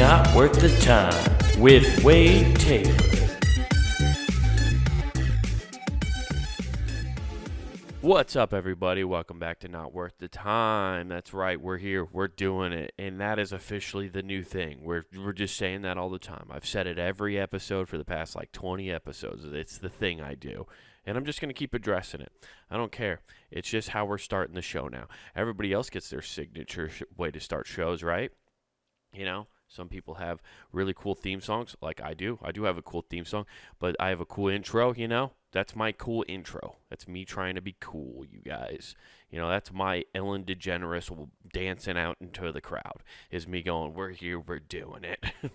Not Worth the Time with Wade Taylor. What's up, everybody? Welcome back to Not Worth the Time. That's right, we're here, we're doing it, and that is officially the new thing. We're just saying that all the time. I've said it every episode for the past 20 episodes. It's the thing I do, and I'm just going to keep addressing it. I don't care. It's just how we're starting the show now. Everybody else gets their signature way to start shows, right? You know, some people have really cool theme songs, like I do. I do have a cool theme song, but I have a cool intro, you know? That's my cool intro. That's me trying to be cool, you guys. You know, that's my Ellen DeGeneres dancing out into the crowd. Is me going, we're here, we're doing it. I'm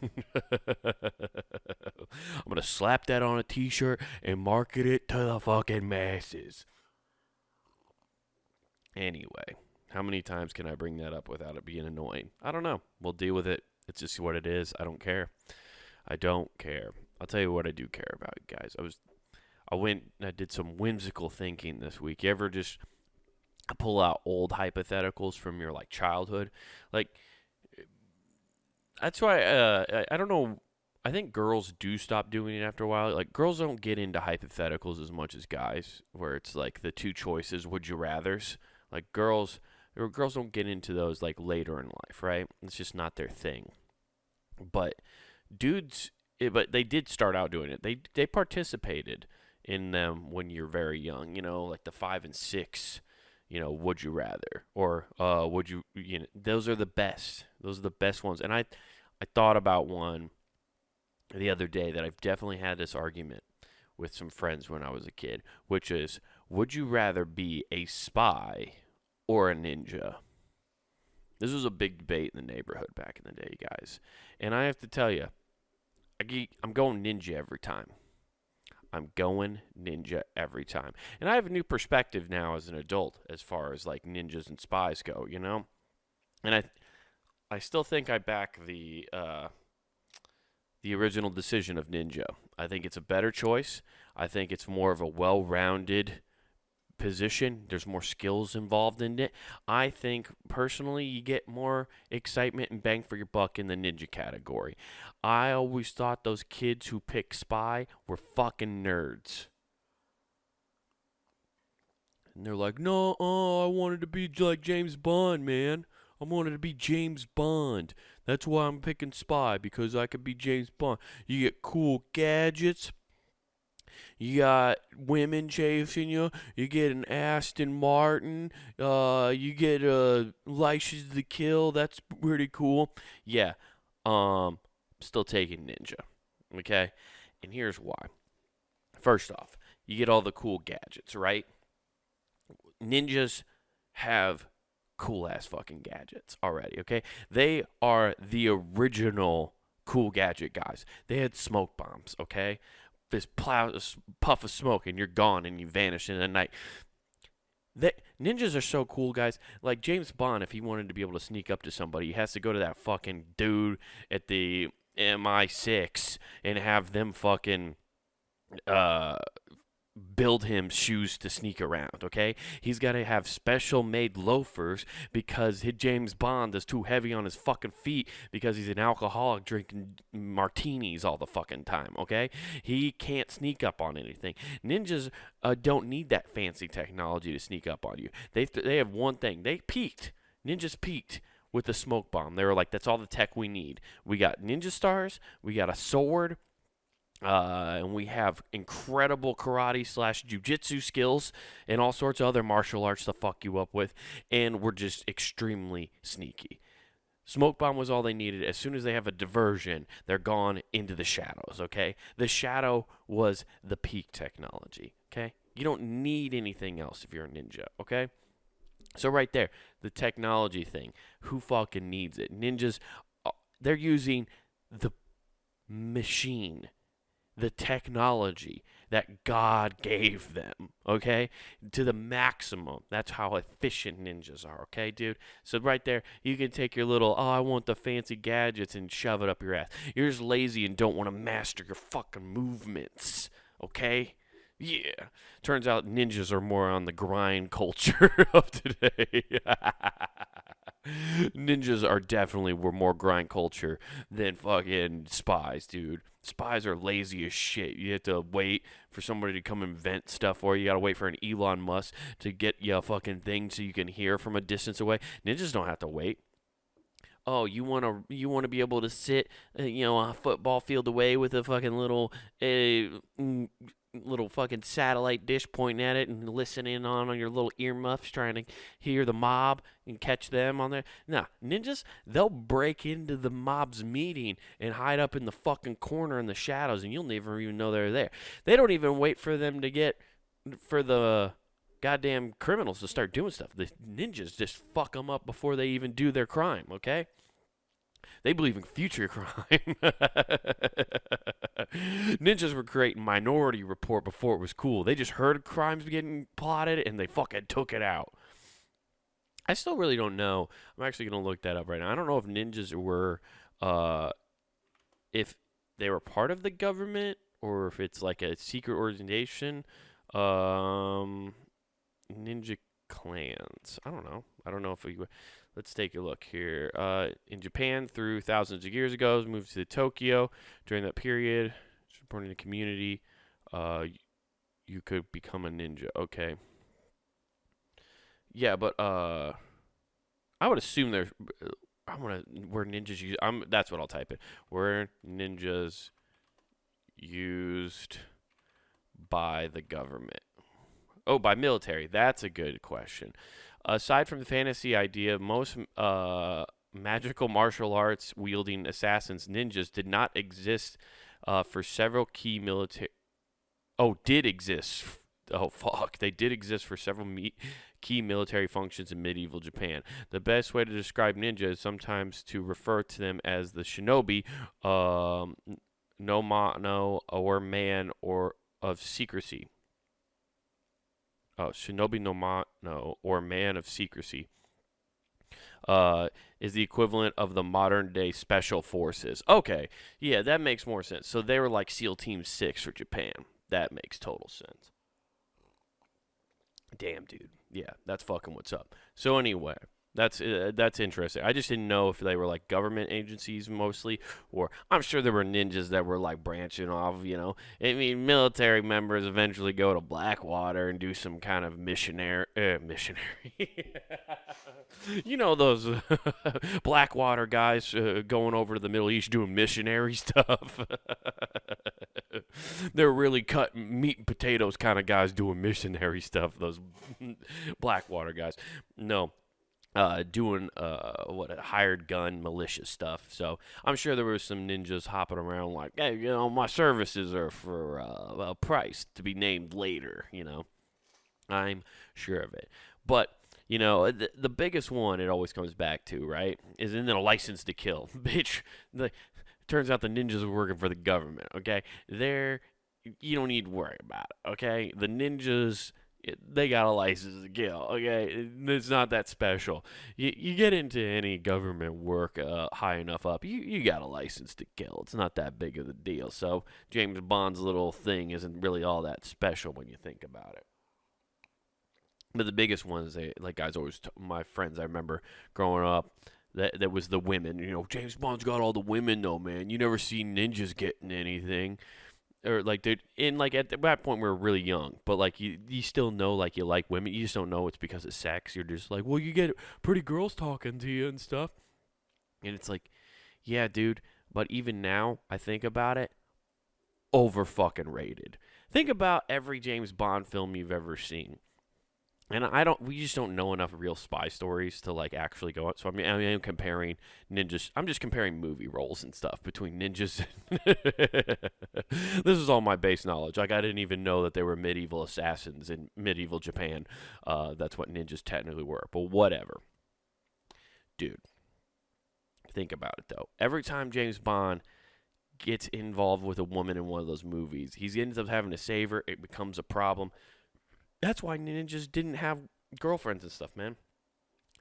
going to slap that on a t-shirt and market it to the fucking masses. Anyway, how many times can I bring that up without it being annoying? I don't know. We'll deal with it. It's just what it is. I don't care. I don't care. I'll tell you what I do care about, guys. I did some whimsical thinking this week. You ever just pull out old hypotheticals from your childhood? That's why I don't know. I think girls do stop doing it after a while. Girls don't get into hypotheticals as much as guys, where it's the two choices, would you rathers. Girls don't get into those later in life, right? It's just not their thing. But dudes, but they did start out doing it. They participated in them when you're very young, the 5 and 6, would you rather, or would you, those are the best. Those are the best ones. And I thought about one the other day that I've definitely had this argument with some friends when I was a kid, which is, would you rather be a spy or a ninja? This was a big debate in the neighborhood back in the day, guys. And I have to tell you, I'm going ninja every time. I'm going ninja every time. And I have a new perspective now as an adult as far as ninjas and spies go, And I still think I back the original decision of ninja. I think it's a better choice. I think it's more of a well-rounded position. There's more skills involved in it. I think personally you get more excitement and bang for your buck in the ninja category. I always thought those kids who pick spy were fucking nerds. And they're like, no, I wanted to be like James Bond, man. I wanted to be James Bond. That's why I'm picking spy, because I could be James Bond. You get cool gadgets. You got women chasing you. You get an Aston Martin. You get License to Kill. That's pretty cool. Yeah. Still taking ninja. Okay? And here's why. First off, you get all the cool gadgets, right? Ninjas have cool-ass fucking gadgets already, okay? They are the original cool gadget guys. They had smoke bombs, okay? This puff of smoke and you're gone and you vanish in the night. Ninjas are so cool, guys. Like James Bond, if he wanted to be able to sneak up to somebody, he has to go to that fucking dude at the MI6 and have them fucking build him shoes to sneak around, okay? He's got to have special made loafers because James Bond is too heavy on his fucking feet because he's an alcoholic drinking martinis all the fucking time, okay? He can't sneak up on anything. Ninjas don't need that fancy technology to sneak up on you. They have one thing. They peaked. Ninjas peaked with the smoke bomb. They were like, that's all the tech we need. We got ninja stars. We got a sword. And we have incredible karate/jujitsu skills and all sorts of other martial arts to fuck you up with. And we're just extremely sneaky. Smoke bomb was all they needed. As soon as they have a diversion, they're gone into the shadows, okay? The shadow was the peak technology, okay? You don't need anything else if you're a ninja, okay? So right there, the technology thing. Who fucking needs it? Ninjas, they're using the machine, the technology that God gave them, okay, to the maximum. That's how efficient ninjas are, okay, dude? So right there, you can take your little, I want the fancy gadgets and shove it up your ass. You're just lazy and don't want to master your fucking movements, okay? Yeah. Turns out ninjas are more on the grind culture of today. Ninjas are definitely were more grind culture than fucking spies, dude. Spies are lazy as shit. You have to wait for somebody to come invent stuff for you. You gotta wait for an Elon Musk to get you a fucking thing so you can hear from a distance away. Ninjas don't have to wait. Oh, you wanna be able to sit, a football field away with a fucking uh, little fucking satellite dish pointing at it and listen in on your little earmuffs, trying to hear the mob and catch them on there. Nah, ninjas, they'll break into the mob's meeting and hide up in the fucking corner in the shadows, and you'll never even know they're there. They don't even wait for them to get for the goddamn criminals to start doing stuff. The ninjas just fuck them up before they even do their crime, okay? They believe in future crime. Ninjas were creating Minority Report before it was cool. They just heard crimes getting plotted and they fucking took it out. I still really don't know. I'm actually going to look that up right now. I don't know if ninjas were, if they were part of the government or if it's like a secret organization. Ninja clans. I don't know. I don't know if we. Let's take a look here. In Japan, through thousands of years ago, it moved to Tokyo. During that period, supporting the community, you could become a ninja. Okay. Yeah, but I would assume there's. Where ninjas use. That's what I'll type in. Where ninjas used by the government. Oh, by military. That's a good question. Aside from the fantasy idea, most magical martial arts wielding assassins, ninjas, did not exist for several key military. Oh, did exist. Oh, fuck. They did exist for several key military functions in medieval Japan. The best way to describe ninja is sometimes to refer to them as the shinobi, no mano, or man or of secrecy. Oh, shinobi no mano, or man of secrecy, is the equivalent of the modern day special forces. Okay, yeah, that makes more sense. So they were like SEAL Team 6 for Japan. That makes total sense. Damn, dude. Yeah, that's fucking what's up. So anyway, that's interesting. I just didn't know if they were like government agencies mostly, or I'm sure there were ninjas that were like branching off. I mean, military members eventually go to Blackwater and do some kind of missionary. Those Blackwater guys going over to the Middle East doing missionary stuff. They're really cut meat and potatoes kind of guys doing missionary stuff. Those Blackwater guys. No. Doing hired gun militia stuff. So I'm sure there were some ninjas hopping around like, hey, my services are for a price to be named later. I'm sure of it. But the biggest one it always comes back to, right, is in the license to kill. Bitch, turns out the ninjas are working for the government. Okay, you don't need to worry about it. Okay, the ninjas. They got a license to kill, okay? It's not that special. You get into any government work high enough up, you got a license to kill. It's not that big of a deal. So James Bond's little thing isn't really all that special when you think about it. But the biggest ones, guys always, my friends, I remember growing up, that was the women. James Bond's got all the women, though, man. You never see ninjas getting anything. Or like dude, at that point we were really young, but like you still know like you like women, you just don't know it's because of sex. You're just like, well, you get pretty girls talking to you and stuff, and it's like, yeah, dude. But even now, I think about it, over fucking rated. Think about every James Bond film you've ever seen. And we just don't know enough real spy stories to like actually go on. So I'm comparing ninjas. I'm just comparing movie roles and stuff between ninjas. This is all my base knowledge. Like I didn't even know that they were medieval assassins in medieval Japan. That's what ninjas technically were. But whatever, dude. Think about it though. Every time James Bond gets involved with a woman in one of those movies, he ends up having to save her. It becomes a problem. That's why ninjas didn't have girlfriends and stuff, man.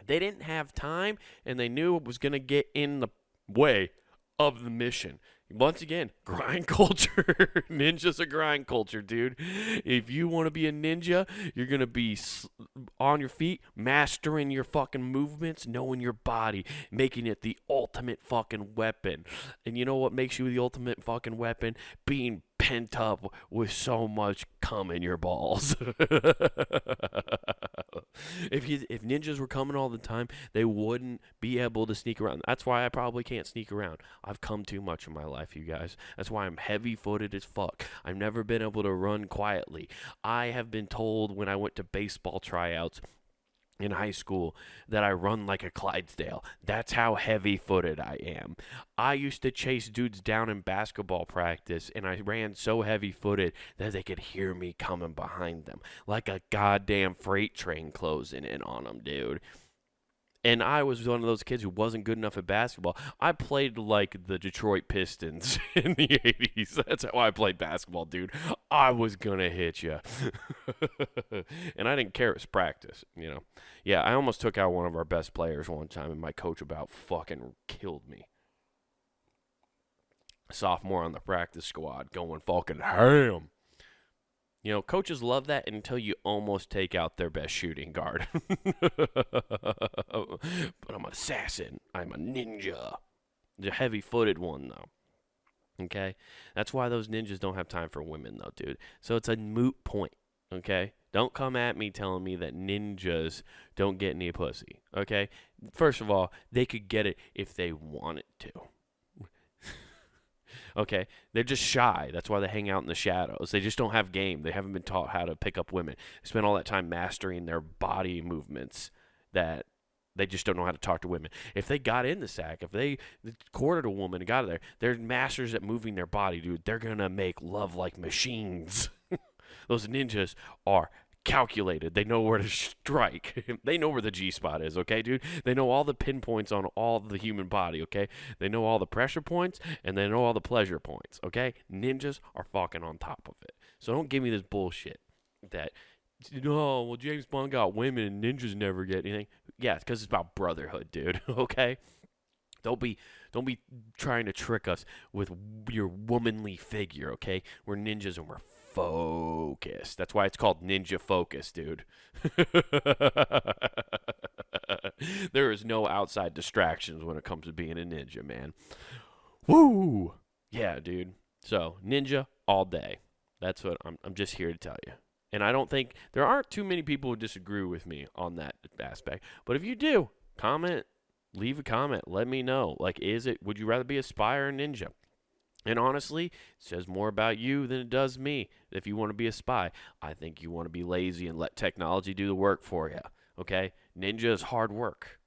They didn't have time, and they knew it was going to get in the way of the mission. Once again, grind culture. Ninja's a grind culture, dude. If you want to be a ninja, you're going to be on your feet, mastering your fucking movements, knowing your body, making it the ultimate fucking weapon. And you know what makes you the ultimate fucking weapon? Being pent up with so much cum in your balls. If ninjas were coming all the time, they wouldn't be able to sneak around. That's why I probably can't sneak around. I've come too much in my life, you guys. That's why I'm heavy-footed as fuck. I've never been able to run quietly. I have been told when I went to baseball tryouts in high school that I run like a Clydesdale. That's how heavy-footed I am. I used to chase dudes down in basketball practice, and I ran so heavy-footed that they could hear me coming behind them, like a goddamn freight train closing in on them, dude. And I was one of those kids who wasn't good enough at basketball. I played like the Detroit Pistons in the 80s. That's how I played basketball, dude. I was going to hit you. And I didn't care. It was practice, you know. Yeah, I almost took out one of our best players one time, and my coach about fucking killed me. Sophomore on the practice squad going fucking ham. You know, coaches love that until you almost take out their best shooting guard. But I'm an assassin. I'm a ninja. The heavy-footed one, though. Okay? That's why those ninjas don't have time for women, though, dude. So it's a moot point, okay? Don't come at me telling me that ninjas don't get any pussy, okay? First of all, they could get it if they wanted to. Okay, they're just shy. That's why they hang out in the shadows. They just don't have game. They haven't been taught how to pick up women. They spend all that time mastering their body movements that they just don't know how to talk to women. If they got in the sack, if they courted a woman and got her there, they're masters at moving their body, dude. They're going to make love like machines. Those ninjas are calculated. They know where to strike. They know where the G-spot is, okay, dude? They know all the pinpoints on all the human body, okay? They know all the pressure points, and they know all the pleasure points, okay? Ninjas are fucking on top of it. So don't give me this bullshit that, no, well, James Bond got women and ninjas never get anything. Yeah, it's because it's about brotherhood, dude, okay? Don't be trying to trick us with your womanly figure, okay? We're ninjas and we're focused. That's why it's called Ninja Focus, dude. There is no outside distractions when it comes to being a ninja, man. Woo! Yeah, dude. So, ninja all day. That's what I'm just here to tell you. And I don't think there aren't too many people who disagree with me on that aspect. But if you do, comment, leave a comment, let me know. Like, would you rather be a spy or a ninja? And honestly, it says more about you than it does me. If you want to be a spy, I think you want to be lazy and let technology do the work for you. Okay? Ninja is hard work.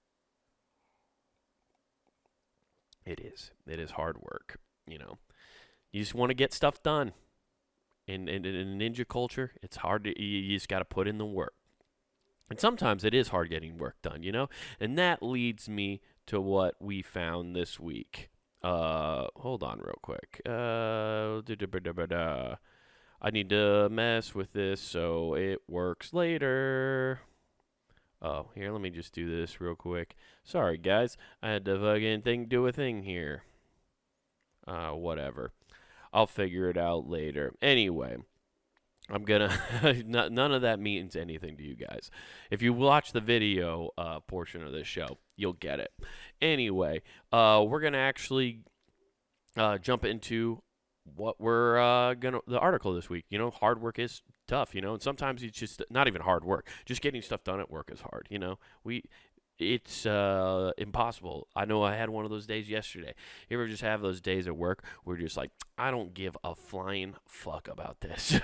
It is. It is hard work. You know, you just want to get stuff done. In ninja culture, it's hard to. You just got to put in the work. And sometimes it is hard getting work done. You know, and that leads me to what we found this week. Hold on real quick. I need to mess with this so it works later. Oh, here, let me just do this real quick. Sorry, guys. I had to fucking do a thing here. Whatever. I'll figure it out later. Anyway, I'm gonna none of that means anything to you guys. If you watch the video portion of this show, you'll get it. Anyway, we're gonna actually jump into what we're the article this week. You know, hard work is tough. You know, and sometimes it's just not even hard work. Just getting stuff done at work is hard. You know, it's impossible. I know I had one of those days yesterday. You ever just have those days at work where you're just like, I don't give a flying fuck about this.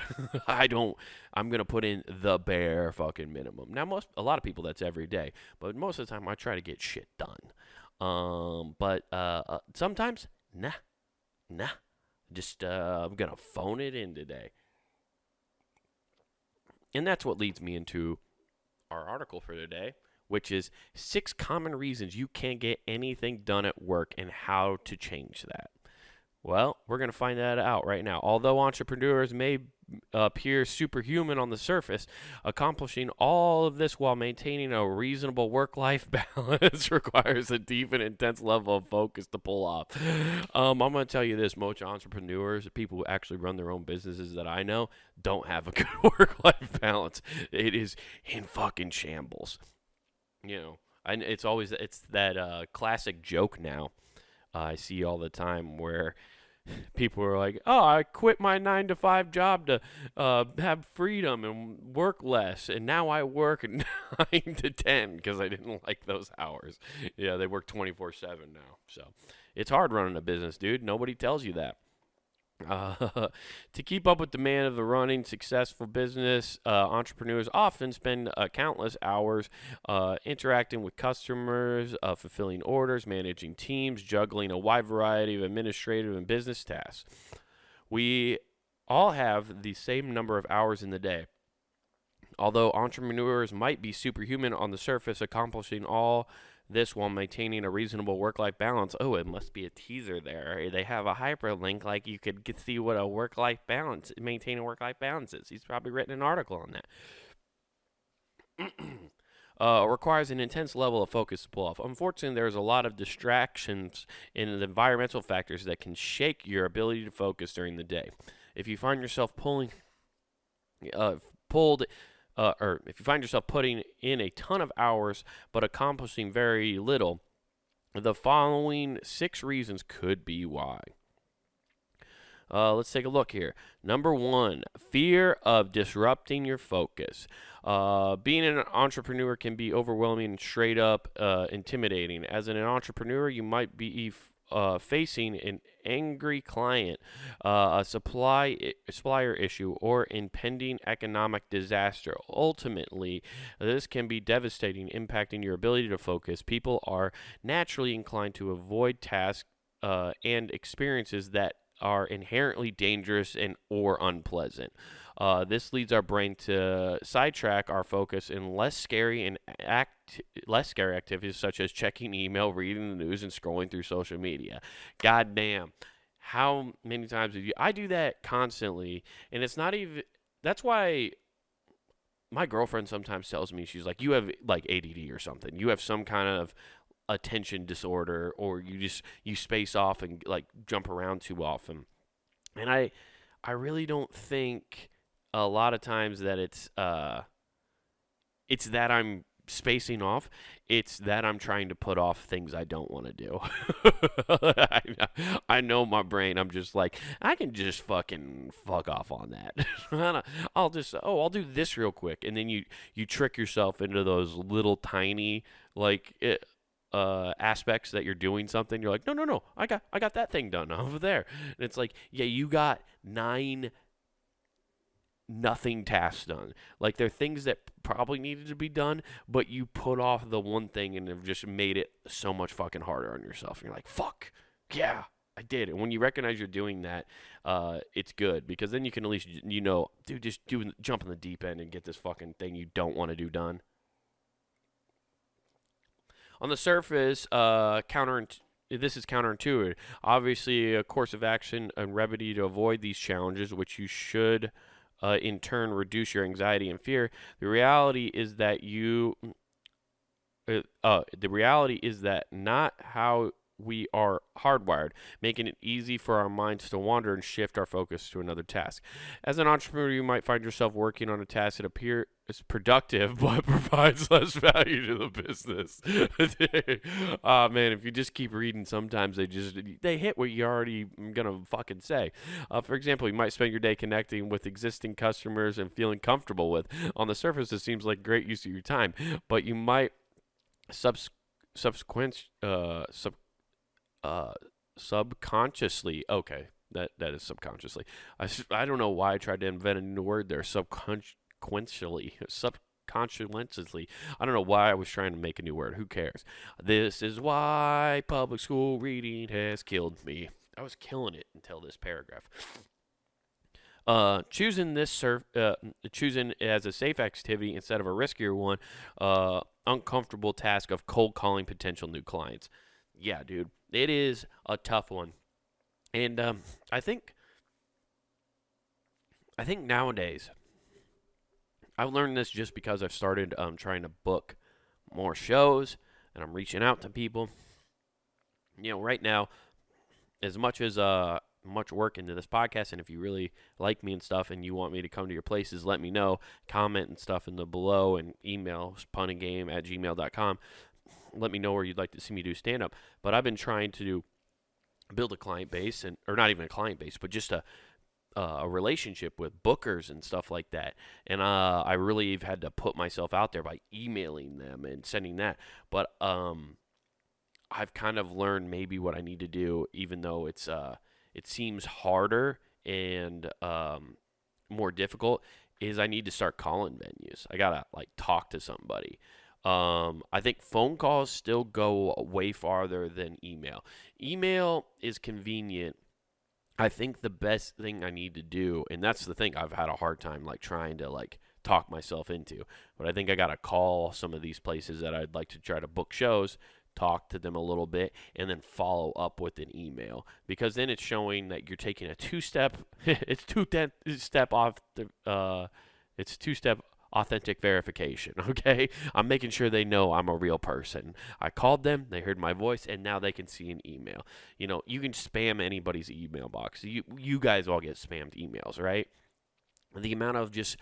I'm going to put in the bare fucking minimum. Now, a lot of people, that's every day. But most of the time, I try to get shit done. But sometimes, nah. Just, I'm going to phone it in today. And that's what leads me into our article for today, which is 6 common reasons you can't get anything done at work and how to change that. Well, we're going to find that out right now. Although entrepreneurs may appear superhuman on the surface. Accomplishing all of this while maintaining a reasonable work-life balance requires a deep and intense level of focus to pull off. I'm going to tell you this, most entrepreneurs, people who actually run their own businesses that I know, don't have a good work-life balance. It is in fucking shambles. You know, it's that classic joke now I see all the time where people are like, "Oh, I quit my 9 to 5 job to have freedom and work less, and now I work 9 to 10 because I didn't like those hours." Yeah, they work 24/7 now, so it's hard running a business, dude. Nobody tells you that. To keep up with demand of the running successful business, entrepreneurs often spend countless hours interacting with customers, fulfilling orders, managing teams, juggling a wide variety of administrative and business tasks. We all have the same number of hours in the day. Although entrepreneurs might be superhuman on the surface, accomplishing all this while maintaining a reasonable work-life balance. Oh, it must be a teaser there. They have a hyperlink, like you could see what a work-life balance, maintaining work-life balance is. He's probably written an article on that. Requires an intense level of focus to pull off. Unfortunately, there's a lot of distractions and environmental factors that can shake your ability to focus during the day. If you find yourself or if you find yourself putting in a ton of hours but accomplishing very little, the following 6 reasons could be why. Let's take a look here. Number 1, fear of disrupting your focus. Being an entrepreneur can be overwhelming and straight up intimidating. As an entrepreneur, you might be facing an angry client, a supplier issue, or impending economic disaster. Ultimately, this can be devastating, impacting your ability to focus. People are naturally inclined to avoid tasks and experiences that are inherently dangerous and or unpleasant. This leads our brain to sidetrack our focus in less scary activities such as checking email, reading the news, and scrolling through social media. God damn. How many times have you? I do that constantly, and it's not even. That's why my girlfriend sometimes tells me, she's like, "You have like ADD or something. You have some kind of attention disorder, or you space off and like jump around too often." And I really don't think a lot of times that it's that I'm spacing off. It's that I'm trying to put off things I don't want to do. I know my brain. I'm just like, I can just fucking fuck off on that. I'll do this real quick, and then you trick yourself into those little tiny like aspects that you're doing something. You're like, no, I got that thing done over there, and it's like, yeah, you got 9 nothing tasks done. Like, they're things that probably needed to be done, but you put off the one thing and have just made it so much fucking harder on yourself. And you're like, fuck, yeah, I did. And when you recognize you're doing that, it's good, because then you can at least, dude, just jump in the deep end and get this fucking thing you don't want to do done. On the surface, this is counterintuitive. Obviously, a course of action and remedy to avoid these challenges, which you should in turn reduce your anxiety and fear. The reality is that not how we are hardwired, making it easy for our minds to wander and shift our focus to another task. As an entrepreneur, you might find yourself working on a task that appears productive but provides less value to the business. Man, if you just keep reading, sometimes they hit what you already gonna fucking say. For example, you might spend your day connecting with existing customers and feeling comfortable with. On the surface, it seems like great use of your time, but you might subconsciously. Okay, that is subconsciously. I don't know why I tried to invent a new word there. Subconsciously. I don't know why I was trying to make a new word. Who cares? This is why public school reading has killed me. I was killing it until this paragraph. Choosing as a safe activity instead of a riskier one, uncomfortable task of cold calling potential new clients. Yeah, dude, it is a tough one, and I think I think nowadays, I've learned this just because I've started trying to book more shows and I'm reaching out to people. Right now, as much work into this podcast, and if you really like me and stuff and you want me to come to your places, let me know. Comment and stuff in the below and email punandgame@gmail.com. Let me know where you'd like to see me do stand-up. But I've been trying to build a client base, or not even a client base, but just a relationship with bookers and stuff like that. And I really have had to put myself out there by emailing them and sending that. But I've kind of learned maybe what I need to do, even though it seems harder and more difficult, is I need to start calling venues. I gotta like talk to somebody. I think phone calls still go way farther than email. Email is convenient. I think the best thing I need to do, and that's the thing I've had a hard time like trying to like talk myself into, but I think I gotta call some of these places that I'd like to try to book shows, talk to them a little bit, and then follow up with an email, because then it's showing that you're taking a two-step it's two-step off the it's two-step authentic verification. Okay, I'm making sure they know I'm a real person. I called them, they heard my voice, and now they can see an email. You can spam anybody's email box. You guys all get spammed emails, right? The amount of just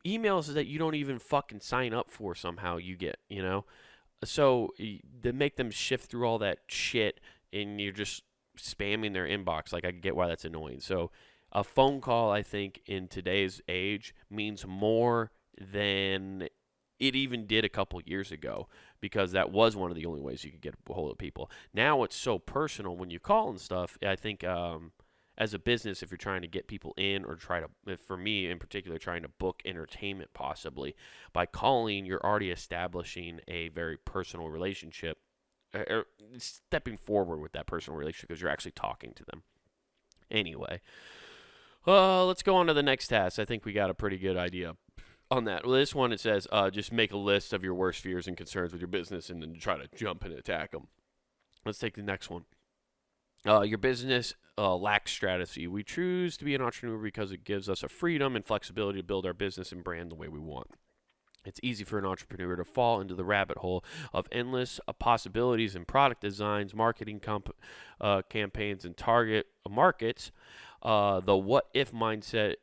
emails that you don't even fucking sign up for, somehow you get, so to make them shift through all that shit and you're just spamming their inbox, like I get why that's annoying. So a phone call, I think, in today's age means more than it even did a couple years ago, because that was one of the only ways you could get a hold of people. Now it's so personal when you call and stuff. I think as a business, if you're trying to get people in, or for me in particular, trying to book entertainment possibly, by calling, you're already establishing a very personal relationship, or stepping forward with that personal relationship, because you're actually talking to them. Anyway, let's go on to the next task. I think we got a pretty good idea on that. Well, this one, it says, just make a list of your worst fears and concerns with your business and then try to jump and attack them. Let's take the next one. Your business lacks strategy. We choose to be an entrepreneur because it gives us a freedom and flexibility to build our business and brand the way we want. It's easy for an entrepreneur to fall into the rabbit hole of endless possibilities in product designs, marketing campaigns, and target markets. The what-if mindset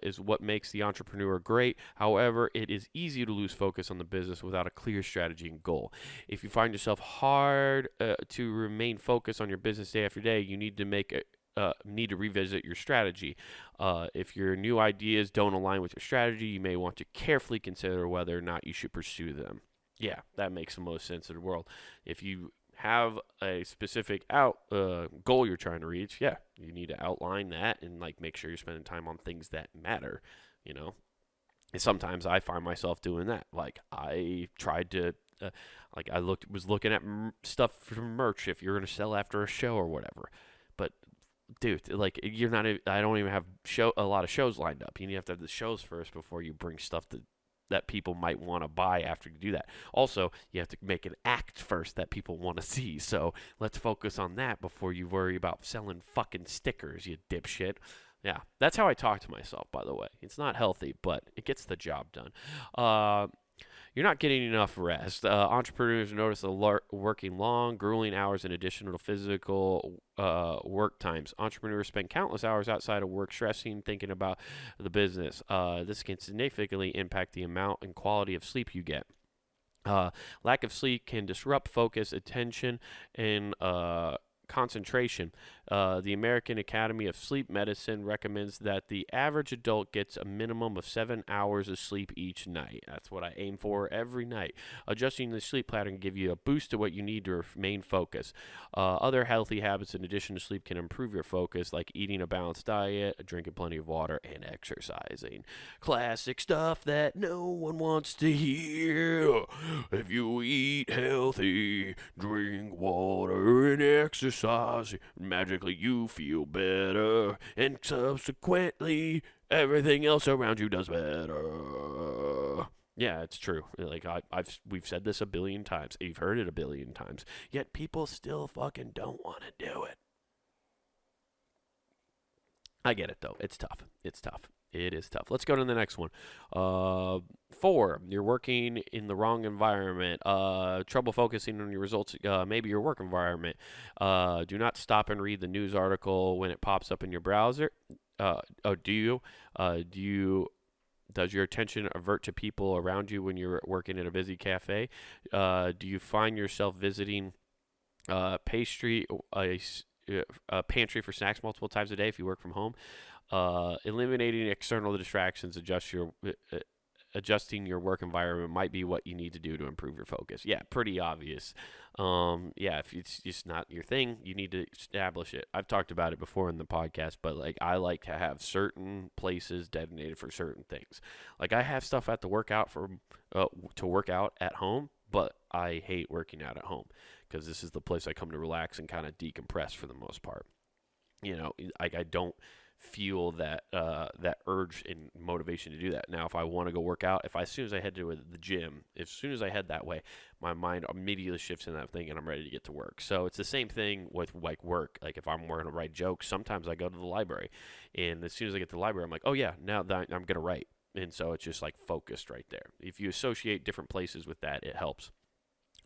is what makes the entrepreneur great. However, it is easy to lose focus on the business without a clear strategy and goal. If you find yourself hard to remain focused on your business day after day, you need to revisit your strategy. If your new ideas don't align with your strategy, you may want to carefully consider whether or not you should pursue them. Yeah, that makes the most sense in the world. If you have a specific goal you're trying to reach, yeah, you need to outline that and like make sure you're spending time on things that matter. And sometimes I find myself doing that. Like I tried to was looking at stuff for merch if you're going to sell after a show or whatever. But dude, like I don't even have a lot of shows lined up. You have to have the shows first before you bring stuff that people might want to buy after you do that. Also, you have to make an act first that people want to see. So let's focus on that before you worry about selling fucking stickers, you dipshit. Yeah, that's how I talk to myself, by the way. It's not healthy, but it gets the job done. You're not getting enough rest. Entrepreneurs notice working long, grueling hours in addition to physical work times. Entrepreneurs spend countless hours outside of work stressing, thinking about the business. This can significantly impact the amount and quality of sleep you get. Lack of sleep can disrupt focus, attention, and concentration. The American Academy of Sleep Medicine recommends that the average adult gets a minimum of 7 hours of sleep each night. That's what I aim for every night. Adjusting the sleep pattern can give you a boost to what you need to remain focused. Other healthy habits in addition to sleep can improve your focus, like eating a balanced diet, drinking plenty of water, and exercising. Classic stuff that no one wants to hear. If you eat healthy, drink water, and exercise, magically you feel better, and subsequently everything else around you does better. Yeah, it's true. Like we've said this a billion times. You've heard it a billion times. Yet people still fucking don't want to do it. I get it though. It's tough. It is tough. Let's go to the next one. 4, you're working in the wrong environment. Trouble focusing on your results, maybe your work environment. Do not stop and read the news article when it pops up in your browser. Do you? Does your attention avert to people around you when you're working at a busy cafe? Do you find yourself visiting pastry, a pantry for snacks multiple times a day if you work from home? Eliminating external distractions, adjusting your work environment might be what you need to do to improve your focus. Yeah, pretty obvious. If it's just not your thing, you need to establish it. I've talked about it before in the podcast, but like I like to have certain places designated for certain things. Like I have stuff at the workout to work out at home, but I hate working out at home because this is the place I come to relax and kind of decompress for the most part. I don't feel that urge and motivation to do that. Now, if I want to go work out, as soon as I head to the gym, as soon as I head that way, my mind immediately shifts in that thing and I'm ready to get to work. So it's the same thing with like work. Like if I'm going to write jokes, sometimes I go to the library, and as soon as I get to the library, I'm like, oh yeah, now that I'm going to write. And so it's just like focused right there. If you associate different places with that, it helps.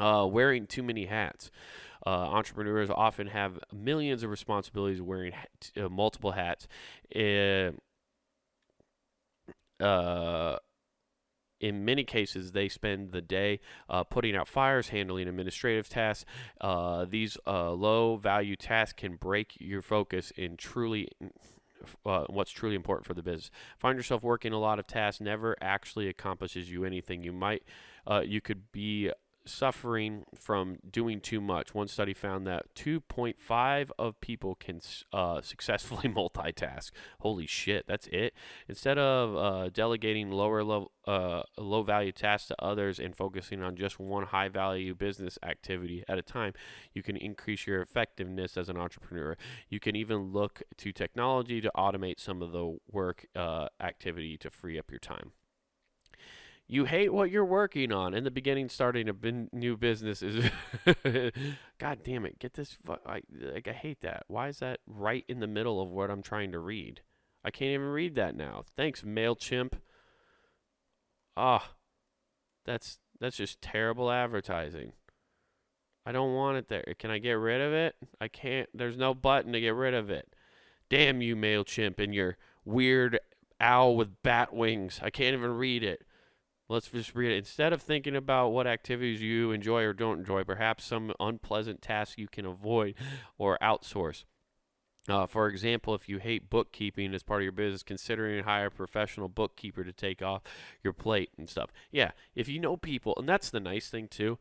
Wearing too many hats. Entrepreneurs often have millions of responsibilities wearing multiple hats. In many cases, they spend the day putting out fires, handling administrative tasks. These low-value tasks can break your focus in what's truly important for the business. Find yourself working a lot of tasks never actually accomplishes you anything. You could be suffering from doing too much. One study found that 2.5 of people can successfully multitask. Holy shit, that's it. Instead of delegating low value tasks to others and focusing on just one high value business activity at a time, you can increase your effectiveness as an entrepreneur. You can even look to technology to automate some of the work activity to free up your time. You hate what you're working on. In the beginning, starting a new business is... God damn it. Get this... I hate that. Why is that right in the middle of what I'm trying to read? I can't even read that now. Thanks, MailChimp. That's just terrible advertising. I don't want it there. Can I get rid of it? I can't. There's no button to get rid of it. Damn you, MailChimp, and your weird owl with bat wings. I can't even read it. Let's just read it. Instead of thinking about what activities you enjoy or don't enjoy, perhaps some unpleasant tasks you can avoid or outsource. For example, if you hate bookkeeping as part of your business, considering hire a professional bookkeeper to take off your plate and stuff. Yeah, if you know people, and that's the nice thing too,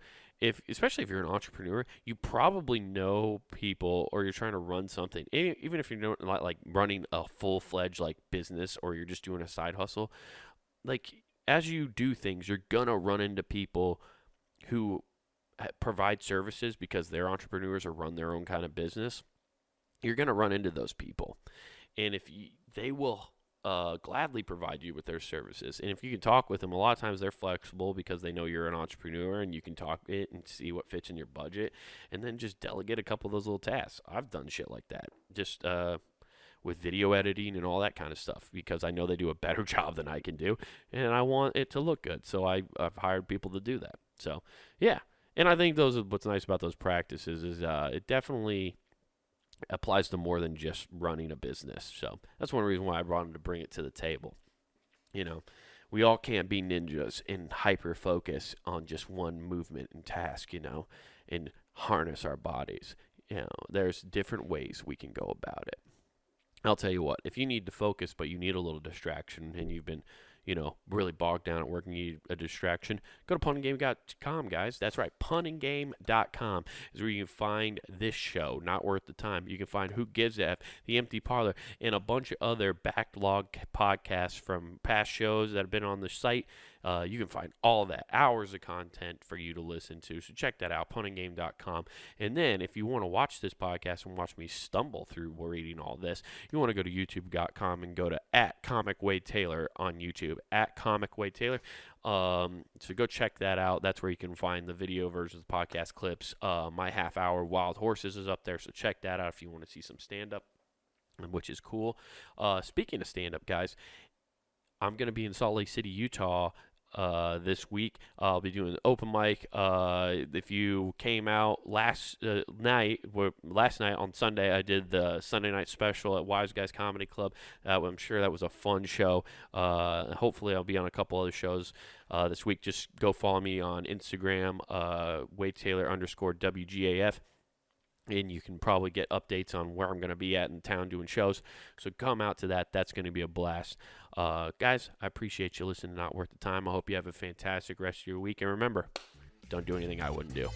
especially if you're an entrepreneur, you probably know people or you're trying to run something. Even if you're not like running a full-fledged like business or you're just doing a side hustle, like as you do things, you're going to run into people who provide services because they're entrepreneurs or run their own kind of business. You're going to run into those people. And they will gladly provide you with their services. And if you can talk with them, a lot of times they're flexible because they know you're an entrepreneur and you can talk it and see what fits in your budget. And then just delegate a couple of those little tasks. I've done shit like that. Just with video editing and all that kind of stuff because I know they do a better job than I can do, and I want it to look good. So I've hired people to do that. So, yeah. And I think what's nice about those practices is it definitely applies to more than just running a business. So that's one reason why I wanted to bring it to the table. We all can't be ninjas and hyper-focus on just one movement and task, and harness our bodies. There's different ways we can go about it. I'll tell you what, if you need to focus but you need a little distraction and you've been, really bogged down at work and you need a distraction, go to punninggame.com, guys. That's right, punninggame.com is where you can find this show, Not Worth the Time. You can find Who Gives a F, The Empty Parlor, and a bunch of other backlog podcasts from past shows that have been on the site. You can find all of that, hours of content for you to listen to. So check that out, punninggame.com. And then if you want to watch this podcast and watch me stumble through reading all this, you want to go to youtube.com and go to @ComicWadeTaylor on YouTube, @ComicWadeTaylor. So go check that out. That's where you can find the video versions of the podcast clips. My half-hour Wild Horses is up there, so check that out if you want to see some stand-up, which is cool. Speaking of stand-up, guys, I'm going to be in Salt Lake City, Utah this week. I'll be doing an open mic. If you came out last night on Sunday, I did the Sunday night special at Wise Guys Comedy Club. I'm sure that was a fun show. Hopefully, I'll be on a couple other shows this week. Just go follow me on Instagram, Wade Taylor _WGAF. And you can probably get updates on where I'm going to be at in town doing shows. So come out to that. That's going to be a blast. Guys, I appreciate you listening to Not Worth the Time. I hope you have a fantastic rest of your week. And remember, don't do anything I wouldn't do.